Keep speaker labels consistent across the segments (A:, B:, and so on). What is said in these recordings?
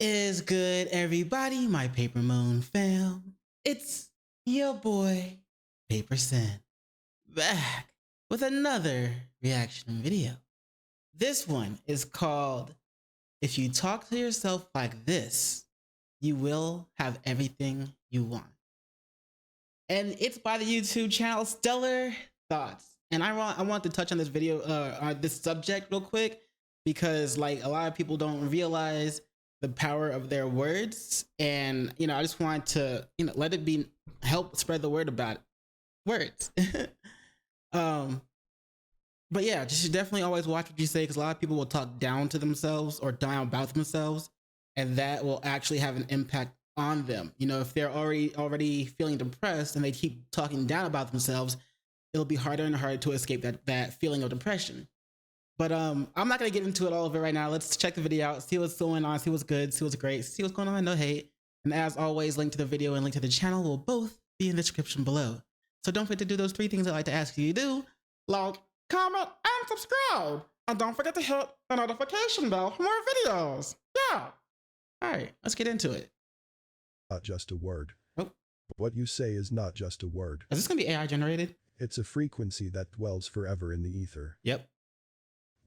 A: Is good, everybody? My Paper Moon fam. It's your boy, PaperSin, back with another reaction video. This one is called If You Talk to Yourself Like This, You Will Have Everything You Want. And it's by the YouTube channel Stellar Thoughts. And I want to touch on this video, on this subject real quick, because like a lot of people don't realize the power of their words. And, I just want to, let it be, help spread the word about words. But yeah, you should definitely always watch what you say, because a lot of people will talk down to themselves or down about themselves, and that will actually have an impact on them. If they're already feeling depressed and they keep talking down about themselves, it'll be harder and harder to escape that feeling of depression. But I'm not gonna get into it all of it right now. Let's check the video out, see what's going on, see what's good, see what's great, see what's going on, no hate. And as always, link to the video and link to the channel will both be in the description below. So don't forget to do those 3 things I'd like to ask you to do: like, comment, and subscribe. And don't forget to hit the notification bell for more videos. Yeah. All right, let's get into it.
B: Not just a word.
A: Oh.
B: What you say is not just a word.
A: Is this gonna be AI generated?
B: It's a frequency that dwells forever in the ether.
A: Yep.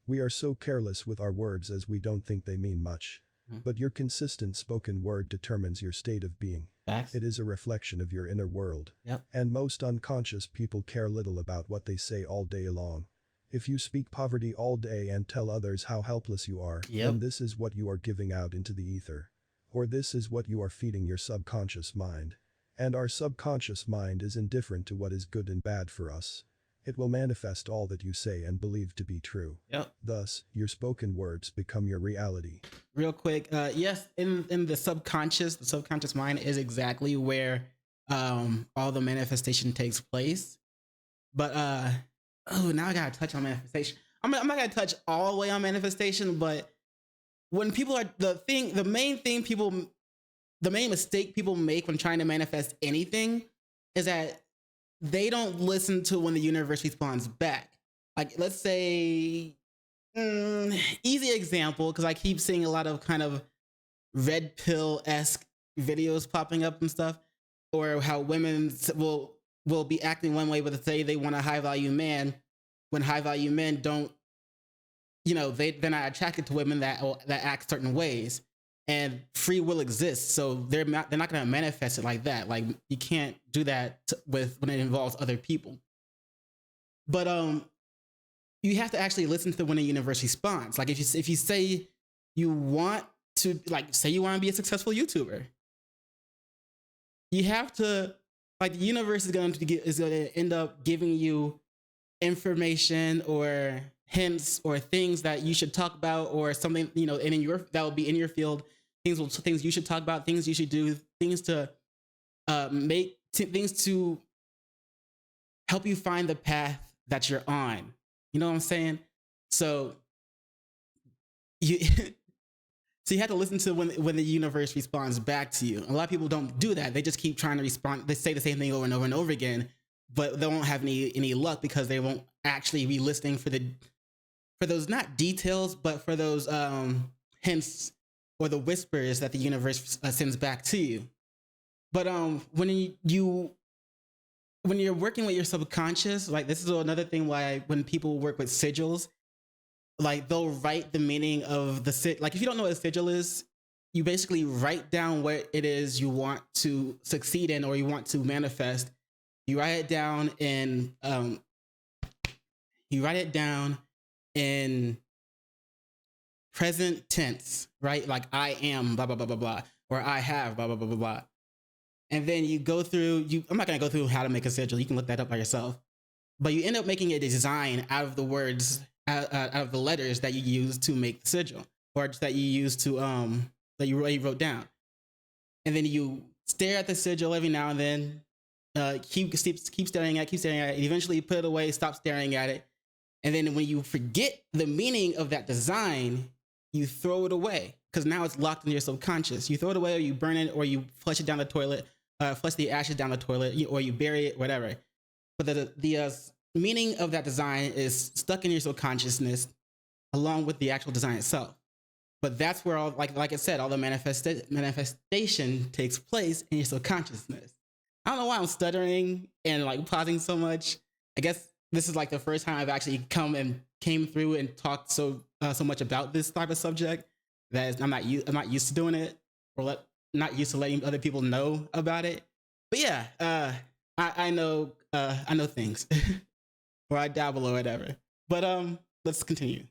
B: We are so careless with our words as we don't think they mean much. But your consistent spoken word determines your state of being.
A: Facts.
B: It is a reflection of your inner world.
A: Yep.
B: And most unconscious people care little about what they say all day long. If you speak poverty all day and tell others how helpless you are, then this is what you are giving out into the ether. Or this is what you are feeding your subconscious mind. And our subconscious mind is indifferent to what is good and bad for us. It will manifest all that you say and believe to be true.
A: Yep.
B: Thus, your spoken words become your reality.
A: Real quick, yes, in the subconscious mind is exactly where all the manifestation takes place. But now I gotta touch on manifestation. I'm not gonna touch all the way on manifestation, but when people are the main mistake people make when trying to manifest anything is that they don't listen to when the universe responds back. Like, let's say, easy example, because I keep seeing a lot of kind of red pill-esque videos popping up and stuff, or how women will be acting one way, but say they want a high value man, when high value men don't, they're not attracted to women that act certain ways. And free will exists, so they're not going to manifest it like that. Like, you can't do that when it involves other people. But you have to actually listen to when the universe responds. Like, if you say you want to, say you want to be a successful YouTuber, you have to, the universe is going to end up giving you information or hints or things that you should talk about, or something, and that will be in your field. Things you should talk about, things you should do, things to things to help you find the path that you're on. You know what I'm saying? So you have to listen to when the universe responds back to you. A lot of people don't do that. They just keep trying to respond. They say the same thing over and over and over again, but they won't have any luck, because they won't actually be listening for those, not details, but for those hints or the whispers that the universe sends back to you. But when you're working with your subconscious, like, this is another thing why when people work with sigils, like, they'll write the meaning of like, if you don't know what a sigil is, you basically write down what it is you want to succeed in or you want to manifest. You write it down in present tense, right? Like, I am blah, blah, blah, blah, blah, or I have blah, blah, blah, blah, blah. And then you go through, I'm not going to go through how to make a sigil. You can look that up by yourself. But you end up making a design out of the words, out of the letters that you use to make the sigil, or that you use to, that you already wrote down. And then you stare at the sigil every now and then, keep staring at it, eventually you put it away, stop staring at it. And then when you forget the meaning of that design, you throw it away, because now it's locked in your subconscious. You throw it away, or you burn it, or you flush it down the toilet, flush the ashes down the toilet, or you bury it, whatever. But the meaning of that design is stuck in your subconsciousness, along with the actual design itself. But that's where all, like I said, all the manifestation takes place in your subconsciousness. I don't know why I'm stuttering and like pausing so much. I guess this is like the first time I've actually came through and talked so much about this type of subject that I'm not used to doing it, or not used to letting other people know about it. But yeah, I know things, or I dabble or whatever. But let's continue.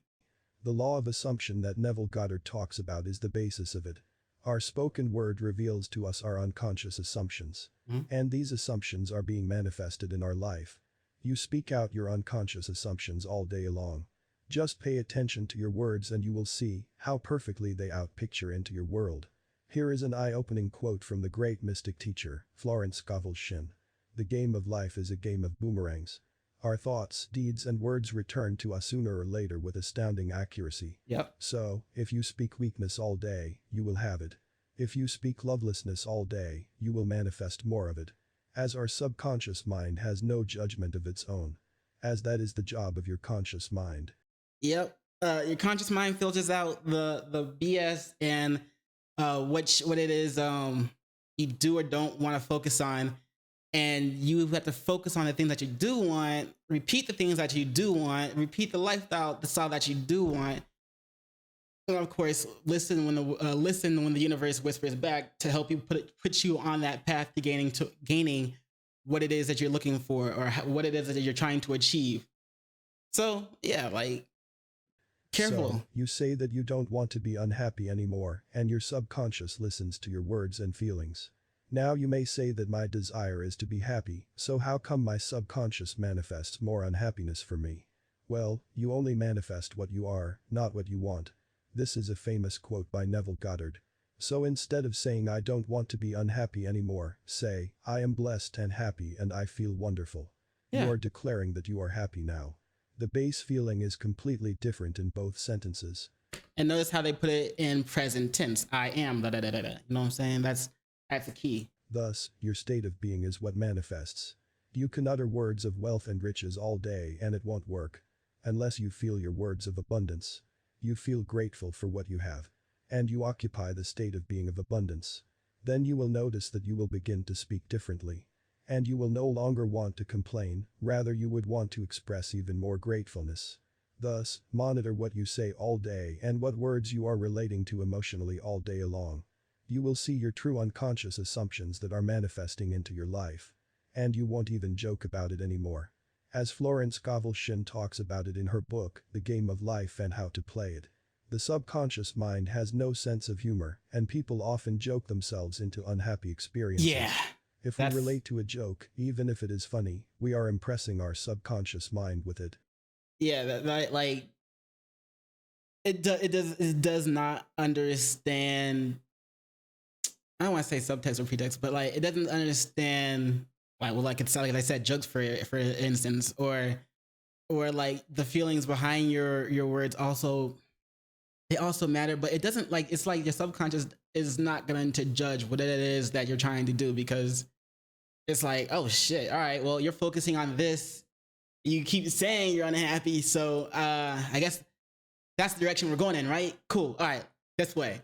B: The law of assumption that Neville Goddard talks about is the basis of it. Our spoken word reveals to us our unconscious assumptions. And these assumptions are being manifested in our life. You speak out your unconscious assumptions all day long. Just pay attention to your words and you will see how perfectly they outpicture into your world. Here is an eye-opening quote from the great mystic teacher, Florence Scovel Shinn. The game of life is a game of boomerangs. Our thoughts, deeds and words return to us sooner or later with astounding accuracy.
A: Yep.
B: So, if you speak weakness all day, you will have it. If you speak lovelessness all day, you will manifest more of it. As our subconscious mind has no judgment of its own. As that is the job of your conscious mind.
A: Yep. Your conscious mind filters out the BS and what it is you do or don't want to focus on. And you have to focus on the things that you do want, repeat the things that you do want, repeat the lifestyle that you do want. And of course, listen when the universe whispers back to help you put you on that path to gaining what it is that you're looking for, or what it is that you're trying to achieve. So yeah, like, careful.
B: So, you say that you don't want to be unhappy anymore, and your subconscious listens to your words and feelings. Now you may say that my desire is to be happy, so how come my subconscious manifests more unhappiness for me? Well, you only manifest what you are, not what you want. This is a famous quote by Neville Goddard. So instead of saying I don't want to be unhappy anymore, say, I am blessed and happy and I feel wonderful.
A: Yeah.
B: You are declaring that you are happy now. The base feeling is completely different in both sentences.
A: And notice how they put it in present tense. I am, da da da da da. You know what I'm saying? That's the key.
B: Thus, your state of being is what manifests. You can utter words of wealth and riches all day and it won't work. Unless you feel your words of abundance. You feel grateful for what you have. And you occupy the state of being of abundance. Then you will notice that you will begin to speak differently. And you will no longer want to complain, rather you would want to express even more gratefulness. Thus, monitor what you say all day and what words you are relating to emotionally all day long. You will see your true unconscious assumptions that are manifesting into your life. And you won't even joke about it anymore. As Florence Scovel Shinn talks about it in her book, The Game of Life and How to Play It. The subconscious mind has no sense of humor, and people often joke themselves into unhappy experiences.
A: Yeah.
B: If we relate to a joke, even if it is funny, we are impressing our subconscious mind with it.
A: Yeah, like it does not understand. I don't want to say subtext or pretext, but like it doesn't understand like it's like I said, jokes for instance, or like the feelings behind your words also, they also matter, but it doesn't, like, it's like your subconscious is not going to judge what it is that you're trying to do, because it's like, oh shit, all right, well, you're focusing on this, you keep saying you're unhappy, so I guess that's the direction we're going in, right? Cool, all right, this way.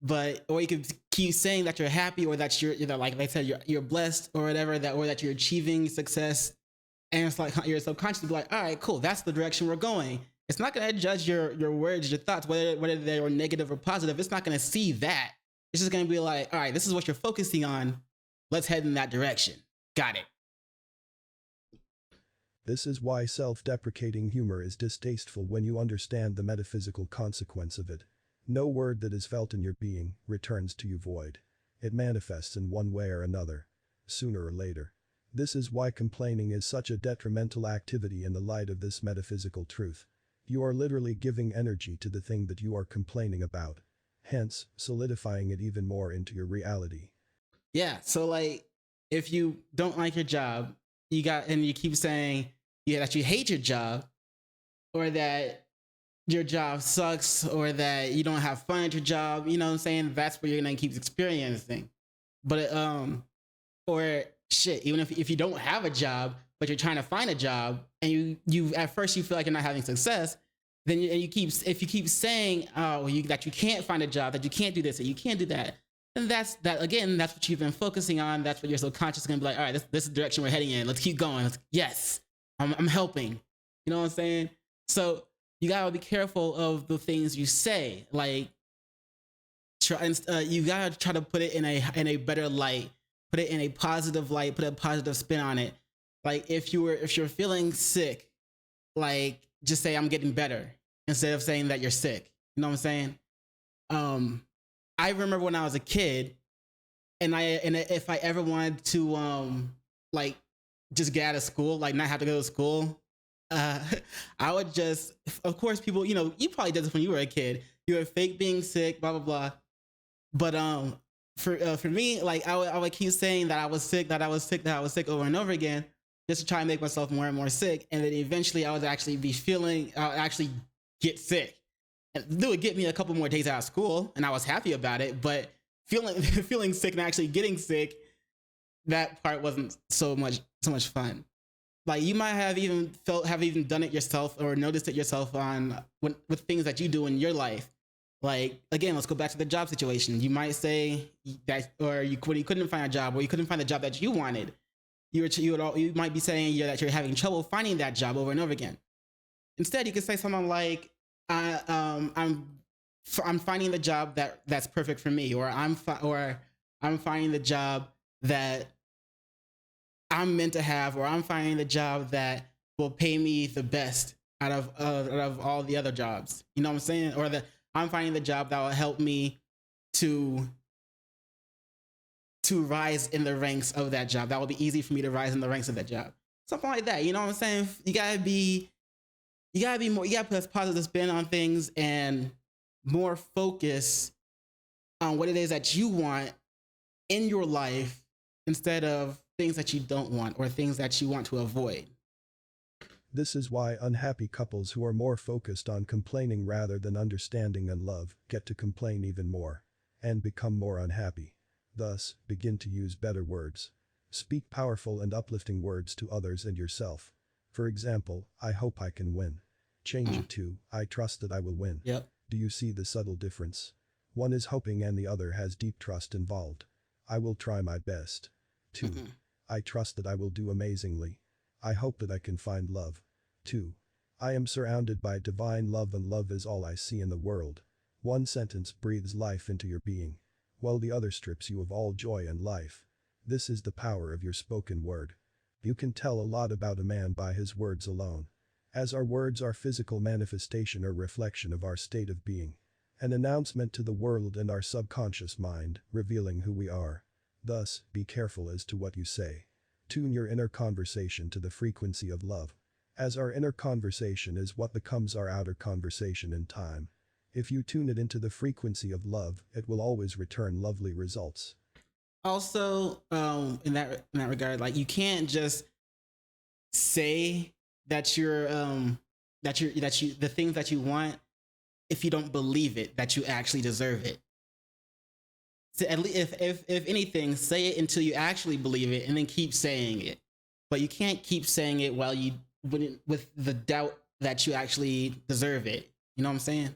A: But, or you could keep saying that you're happy, or that you're, you know, like I said, you're blessed or whatever, that, or that you're achieving success, and it's like your subconscious will be like, all right, cool, that's the direction we're going. It's not going to judge your words, your thoughts, whether they are negative or positive. It's not going to see that. It's just going to be like, all right, this is what you're focusing on. Let's head in that direction. Got it.
B: This is why self-deprecating humor is distasteful when you understand the metaphysical consequence of it. No word that is felt in your being returns to you void. It manifests in one way or another, sooner or later. This is why complaining is such a detrimental activity in the light of this metaphysical truth. You are literally giving energy to the thing that you are complaining about, hence solidifying it even more into your reality.
A: Yeah, so like, if you don't like your job, and you keep saying that you hate your job, or that your job sucks, or that you don't have fun at your job, you know what I'm saying? That's what you're gonna keep experiencing. But or shit, even if you don't have a job, but you're trying to find a job, and you at first you feel like you're not having success, then and you keep if you keep saying that you can't find a job, that you can't do this, that you can't do that, then that's that again. That's what you've been focusing on. That's what your subconscious is gonna be like. All right, this is the direction we're heading in. Let's keep going. Yes, I'm helping. You know what I'm saying? So you gotta be careful of the things you say. Like you gotta try to put it in a better light, put it in a positive light, put a positive spin on it. Like if you're feeling sick, like just say I'm getting better instead of saying that you're sick. You know what I'm saying? I remember when I was a kid, and if I ever wanted to like just get out of school, like not have to go to school, I would just, of course, people, you probably did this when you were a kid. You were fake being sick, blah blah blah. But for me, like I would keep saying that I was sick, that I was sick, that I was sick over and over again, just to try and make myself more and more sick. And then eventually I would actually get sick. And it would get me a couple more days out of school, and I was happy about it. But feeling sick and actually getting sick, that part wasn't so much fun. Like you might have even done it yourself or noticed it yourself with things that you do in your life. Like again, let's go back to the job situation. You might say that, or when you couldn't find a job, or you couldn't find the job that you wanted, you might be saying that you're having trouble finding that job over and over again. Instead, you could say something like, I'm finding the job that's perfect for me, or I'm finding the job that I'm meant to have, or I'm finding the job that will pay me the best out of all the other jobs. You know what I'm saying? Or I'm finding the job that will help me to rise in the ranks of that job. That will be easy for me to rise in the ranks of that job. Something like that. You know what I'm saying? You gotta put a positive spin on things and more focus on what it is that you want in your life instead of things that you don't want or things that you want to avoid.
B: This is why unhappy couples who are more focused on complaining rather than understanding and love get to complain even more and become more unhappy. Thus, begin to use better words. Speak powerful and uplifting words to others and yourself. For example, I hope I can win. Change it to, I trust that I will win.
A: Yep.
B: Do you see the subtle difference? One is hoping and the other has deep trust involved. I will try my best. 2. I trust that I will do amazingly. I hope that I can find love. 2. I am surrounded by divine love and love is all I see in the world. One sentence breathes life into your being, while the other strips you of all joy and life. This is the power of your spoken word. You can tell a lot about a man by his words alone. As our words are physical manifestation or reflection of our state of being. An announcement to the world and our subconscious mind, revealing who we are. Thus, be careful as to what you say. Tune your inner conversation to the frequency of love. As our inner conversation is what becomes our outer conversation in time. If you tune it into the frequency of love, it will always return lovely results.
A: Also, in that regard, like you can't just say that the things that you want if you don't believe it, that you actually deserve it. So at least if anything, say it until you actually believe it, and then keep saying it. But you can't keep saying it with the doubt that you actually deserve it. You know what I'm saying?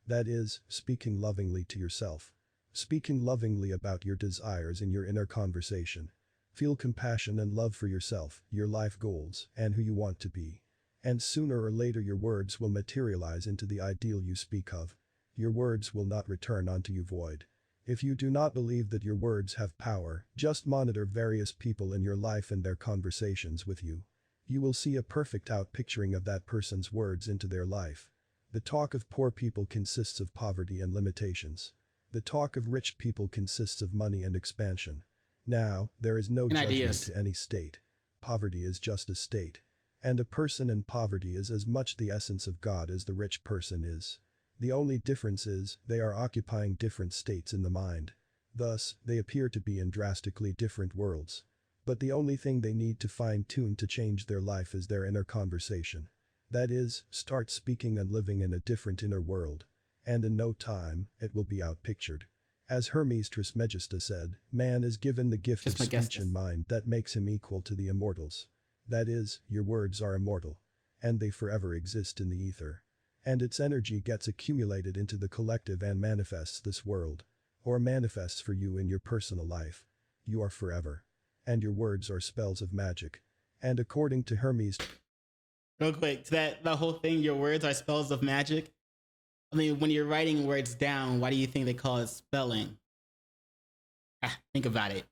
B: That is, speaking lovingly to yourself. Speaking lovingly about your desires in your inner conversation. Feel compassion and love for yourself, your life goals, and who you want to be. And sooner or later your words will materialize into the ideal you speak of. Your words will not return unto you void. If you do not believe that your words have power, just monitor various people in your life and their conversations with you. You will see a perfect outpicturing of that person's words into their life. The talk of poor people consists of poverty and limitations. The talk of rich people consists of money and expansion. Now, there is no judgment to any state. Poverty is just a state. And a person in poverty is as much the essence of God as the rich person is. The only difference is, they are occupying different states in the mind. Thus, they appear to be in drastically different worlds. But the only thing they need to fine-tune to change their life is their inner conversation. That is, start speaking and living in a different inner world. And in no time, it will be outpictured. As Hermes Trismegisto said, man is given the gift of speech and mind that makes him equal to the immortals. That is, your words are immortal. And they forever exist in the ether. and its energy gets accumulated into the collective and manifests this world. Or manifests for you in your personal life. You are forever. And your words are spells of magic. And according to Hermes...
A: Real quick, to the whole thing, your words are spells of magic. I mean, when you're writing words down, why do you think they call it spelling? Think about it.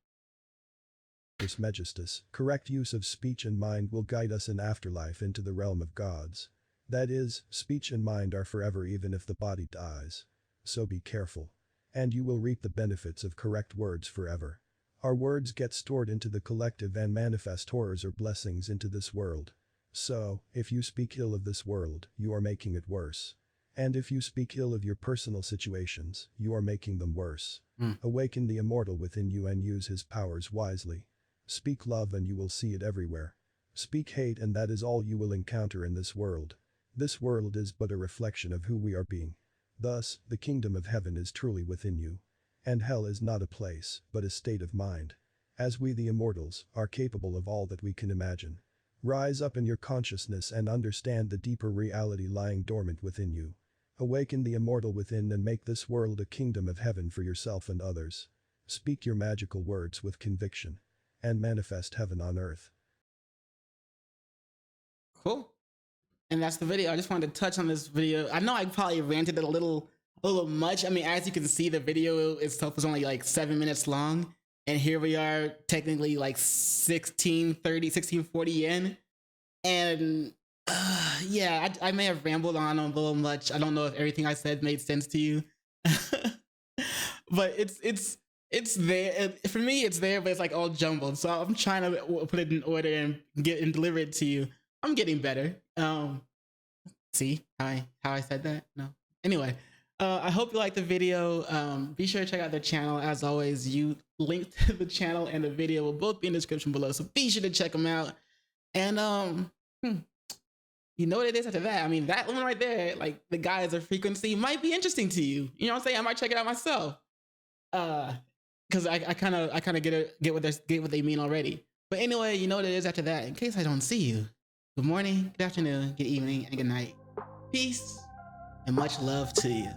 B: Megistus, correct use of speech and mind will guide us in afterlife into the realm of gods. That is, speech and mind are forever even if the body dies. So be careful. And you will reap the benefits of correct words forever. Our words get stored into the collective and manifest horrors or blessings into this world. So, if you speak ill of this world, you are making it worse. And if you speak ill of your personal situations, you are making them worse. Awaken the immortal within you and use his powers wisely. Speak love and you will see it everywhere. Speak hate and that is all you will encounter in this world. This world is but a reflection of who we are being. Thus, the kingdom of heaven is truly within you. And hell is not a place, but a state of mind. As we the immortals are capable of all that we can imagine. Rise up in your consciousness and understand the deeper reality lying dormant within you. Awaken the immortal within and make this world a kingdom of heaven for yourself and others. Speak your magical words with conviction. And manifest heaven on earth.
A: Cool. And that's the video. I just wanted to touch on this video. I know I probably ranted it a little much. I mean, as you can see, the video itself was only like 7 minutes long. And here we are technically like 1640 in. And yeah, I may have rambled on a little much. I don't know if everything I said made sense to you. But it's there. For me, it's there, but it's like all jumbled. So I'm trying to put it in order and deliver it to you. I'm getting better. See how I said that? No. Anyway, I hope you liked the video. Be sure to check out their channel. As always, link to the channel and the video will both be in the description below. So be sure to check them out. And you know what it is after that. I mean, that one right there, like the guys of frequency, might be interesting to you. You know what I'm saying? I might check it out myself. Because I kind of get what they mean already. But anyway, you know what it is after that. In case I don't see you, good morning, good afternoon, good evening, and good night. Peace and much love to you.